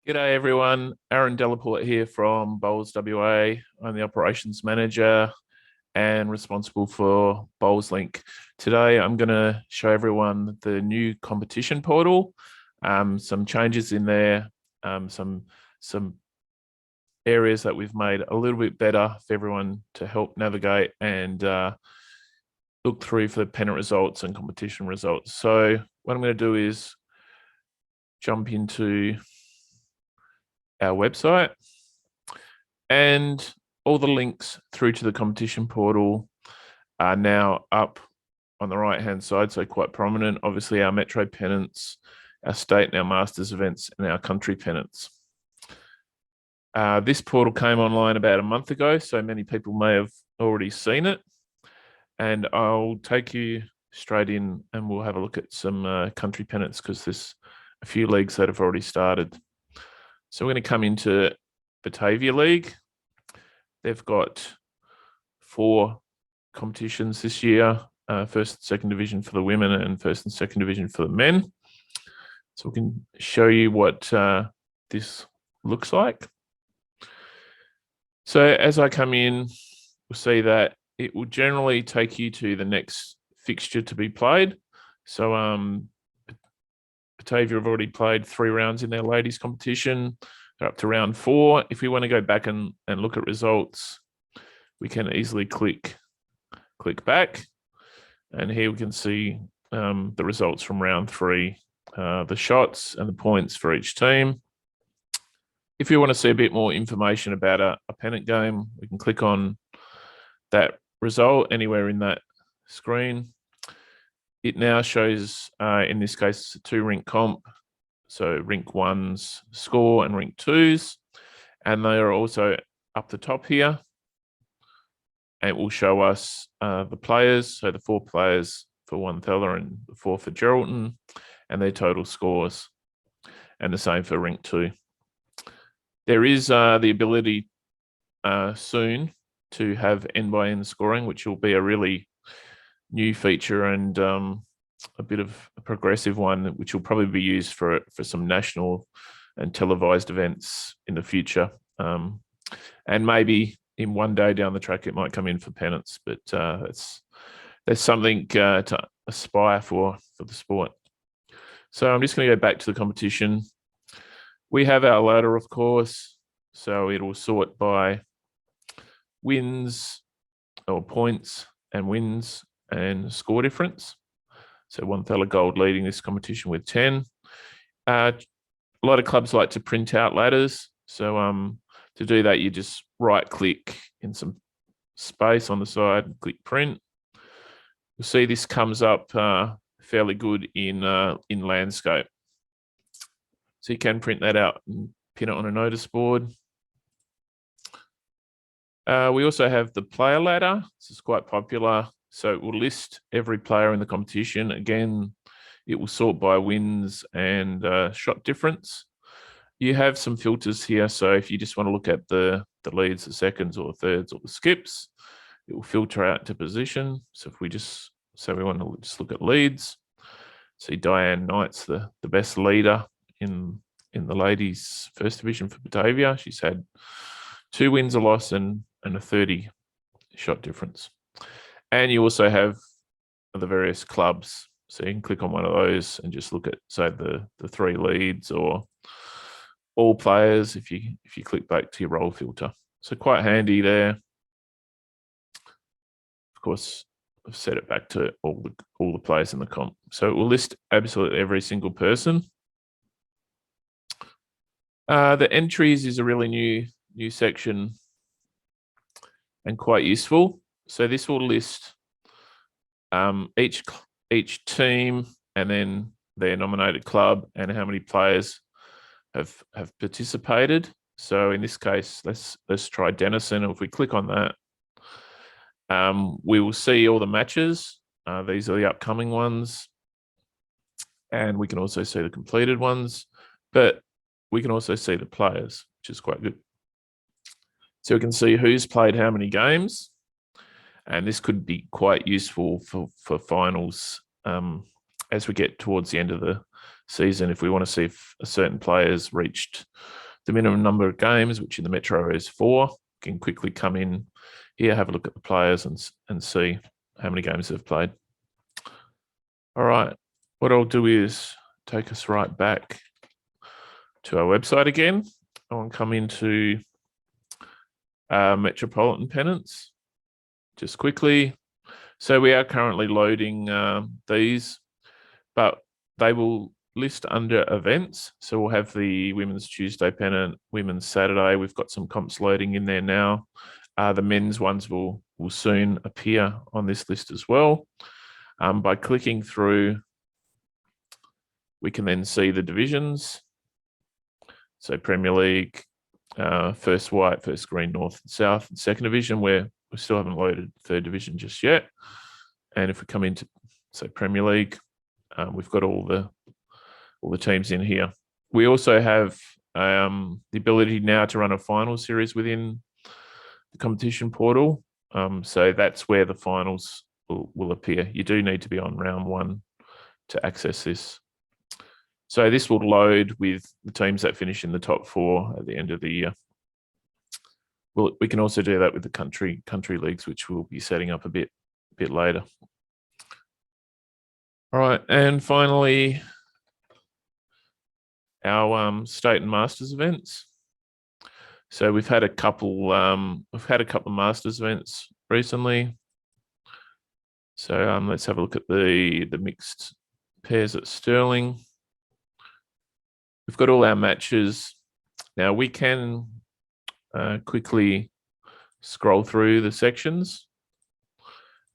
G'day everyone, Aaron Delaporte here from Bowls WA. I'm the operations manager and responsible for Bowls Link. Today I'm going to show everyone the new competition portal, some changes in there, some areas that we've made a little bit better for everyone to help navigate and look through for the pennant results and competition results. So what I'm going to do is jump into our website, and all the links through to the competition portal are now up on the right hand side, so quite prominent. Obviously our Metro pennants, our state and our masters events, and our country pennants. This portal came online about a month ago, so many people may have already seen it, and I'll take you straight in and we'll have a look at some country pennants because there's a few leagues that have already started. So we're going to come into Batavia League. They've got 4 competitions this year, first and second division for the women and first and second division for the men. So we can show you what this looks like. So as I come in, we'll see that it will generally take you to the next fixture to be played. So Batavia have already played 3 rounds in their ladies competition. They're up to round 4. If we want to go back and look at results, we can easily click back. And here we can see the results from round 3, the shots and the points for each team. If you want to see a bit more information about a pennant game, we can click on that result anywhere in that screen. It now shows, in this case, 2 rink comp. So rink 1's score and rink 2's. And they are also up the top here. And it will show us the players. So the 4 players for Wonthella and the 4 for Geraldton and their total scores. And the same for rink 2. There is the ability soon to have N/N scoring, which will be a really new feature and a bit of a progressive one, which will probably be used for some national and televised events in the future. And maybe in one day down the track, it might come in for pennants, but there's something to aspire for the sport. So I'm just going to go back to the competition. We have our ladder, of course, so it will sort by wins or points and wins and score difference. So Wonthella Gold leading this competition with 10. A lot of clubs like to print out ladders. So to do that, you just right click in some space on the side and click print. You'll see this comes up fairly good in landscape. So you can print that out and pin it on a notice board. We also have the player ladder. This is quite popular. So it will list every player in the competition. Again, it will sort by wins and shot difference. You have some filters here. So if you just want to look at the leads, the seconds or the thirds or the skips, it will filter out to position. So if we just say we want to just look at leads, see Diane Knight's the best leader in the ladies' first division for Batavia. She's had 2 wins, a loss, and a 30 shot difference. And you also have the various clubs. So you can click on one of those and just look at, say, the 3 leads or all players if you click back to your role filter. So quite handy there. Of course, I've set it back to all the players in the comp. So it will list absolutely every single person. The entries is a really new section and quite useful. So this will list each team and then their nominated club and how many players have participated. So in this case, let's try Denison. If we click on that, we will see all the matches. These are the upcoming ones. And we can also see the completed ones, but we can also see the players, which is quite good. So we can see who's played how many games. And this could be quite useful for finals as we get towards the end of season. If we want to see if a certain player's reached the minimum number of games, which in the Metro is 4, can quickly come in here, have a look at the players and see how many games they've played. All right, what I'll do is take us right back to our website again. I'll come into Metropolitan Pennants just quickly. So we are currently loading these, but they will list under events. So we'll have the Women's Tuesday pennant, Women's Saturday. We've got some comps loading in there now. The men's ones will soon appear on this list as well. By clicking through, we can then see the divisions. So Premier League, first white, first green, north and south, and second division, where we still haven't loaded third division just yet. And if we come into, say, Premier League, we've got all the teams in here. We also have the ability now to run a final series within the competition portal. So that's where the finals will appear. You do need to be on round 1 to access this. So this will load with the teams that finish in the top 4 at the end of the year. We can also do that with the country leagues, which we'll be setting up a bit later. All right, and finally, our state and masters events. So we've had a couple masters events recently. So let's have a look at the mixed pairs at Stirling. We've got all our matches. Now we can quickly scroll through the sections.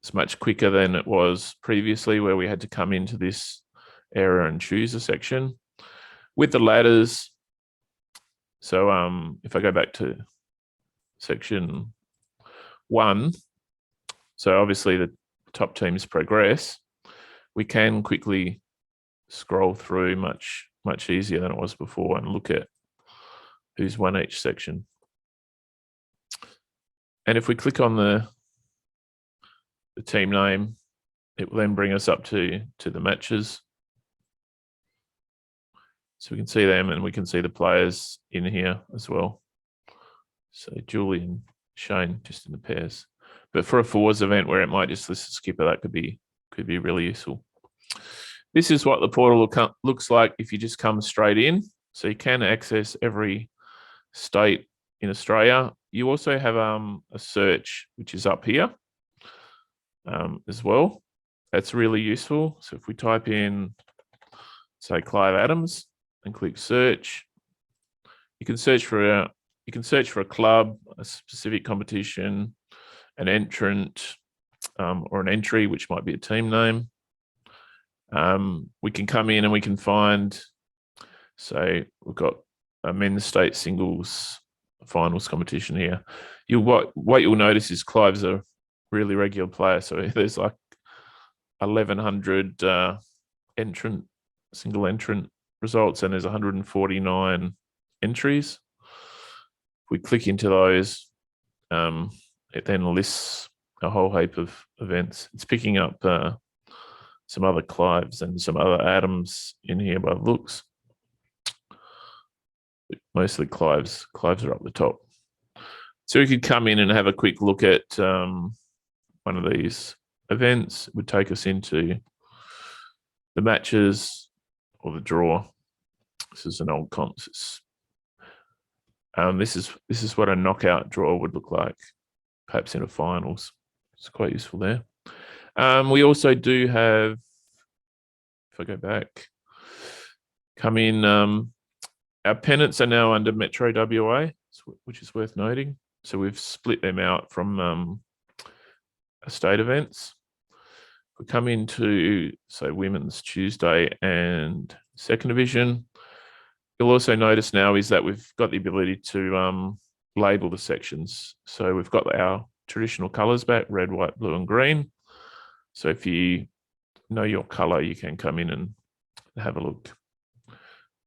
It's much quicker than it was previously, where we had to come into this area and choose a section. With the ladders, so if I go back to section 1, so obviously the top teams progress, we can quickly scroll through much easier than it was before and look at who's won each section. And if we click on the team name, it will then bring us up to the matches. So we can see them and we can see the players in here as well. So Julie and Shane just in the pairs. But for a fours event where it might just list a skipper, that could be really useful. This is what the portal looks like if you just come straight in. So you can access every state in Australia. You also have a search, which is up here as well. That's really useful. So if we type in, say, Clive Adams and click search, you can search for a club, a specific competition, an entrant, or an entry, which might be a team name. We can come in and we can find, say, we've got a men's state singles finals competition here. What you'll notice is Clive's a really regular player. So there's like 1,100 single entrant results, and there's 149 entries. If we click into those, it then lists a whole heap of events. It's picking up some other Clives and some other Adams in here by the looks. Mostly Clives. Clives are up the top. So we could come in and have a quick look at one of these events. It would take us into the matches or the draw. This is an old comps. This is what a knockout draw would look like, perhaps in a finals. It's quite useful there. We also do have, if I go back, come in, our pennants are now under Metro WA, which is worth noting. So we've split them out from state events. We come into, say, Women's Tuesday and second division. You'll also notice now is that we've got the ability to label the sections. So we've got our traditional colours back, red, white, blue and green. So if you know your colour, you can come in and have a look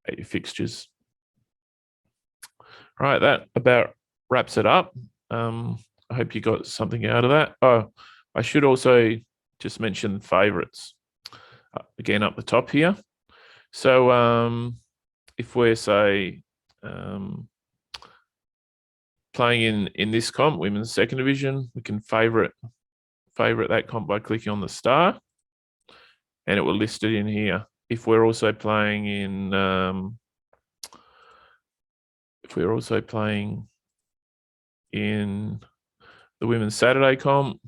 at your fixtures. All right, that about wraps it up. I hope you got something out of that. Oh, I should also just mention favourites. Again, up the top here. So if we're, say, playing in this comp, women's second division, we can favorite that comp by clicking on the star, and it will list it in here. If we're also playing in the women's Saturday comp,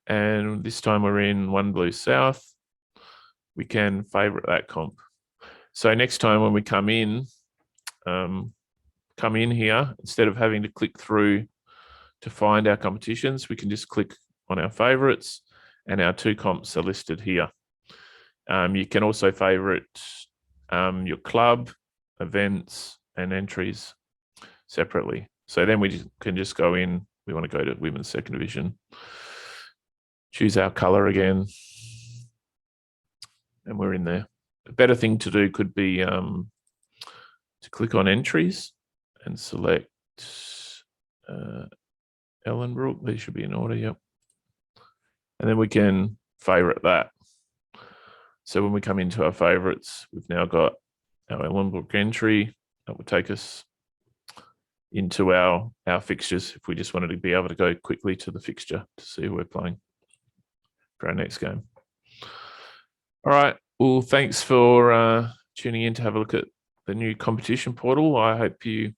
and this time we're in One Blue South, we can favorite that comp. So next time when we come in here, instead of having to click through to find our competitions, we can just click on our favorites, and our 2 comps are listed here. You can also favorite your club, events, and entries separately. So then we can just go in. We want to go to women's second division, choose our color again, and we're in there. A better thing to do could be to click on entries and select Ellenbrook. These should be in order, yep. And then we can favorite that. So when we come into our favorites, we've now got our Ellenbrook entry. That will take us into our fixtures if we just wanted to be able to go quickly to the fixture to see who we're playing for our next game. All right. Well, thanks for tuning in to have a look at the new competition portal. I hope you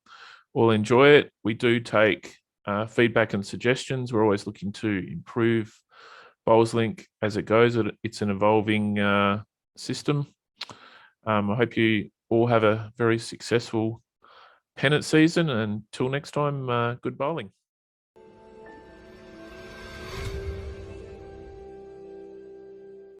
all enjoy it. We do take feedback and suggestions. We're always looking to improve BowlsLink as it goes. It's an evolving system. I hope you all have a very successful Pennant season. Until next time, good bowling.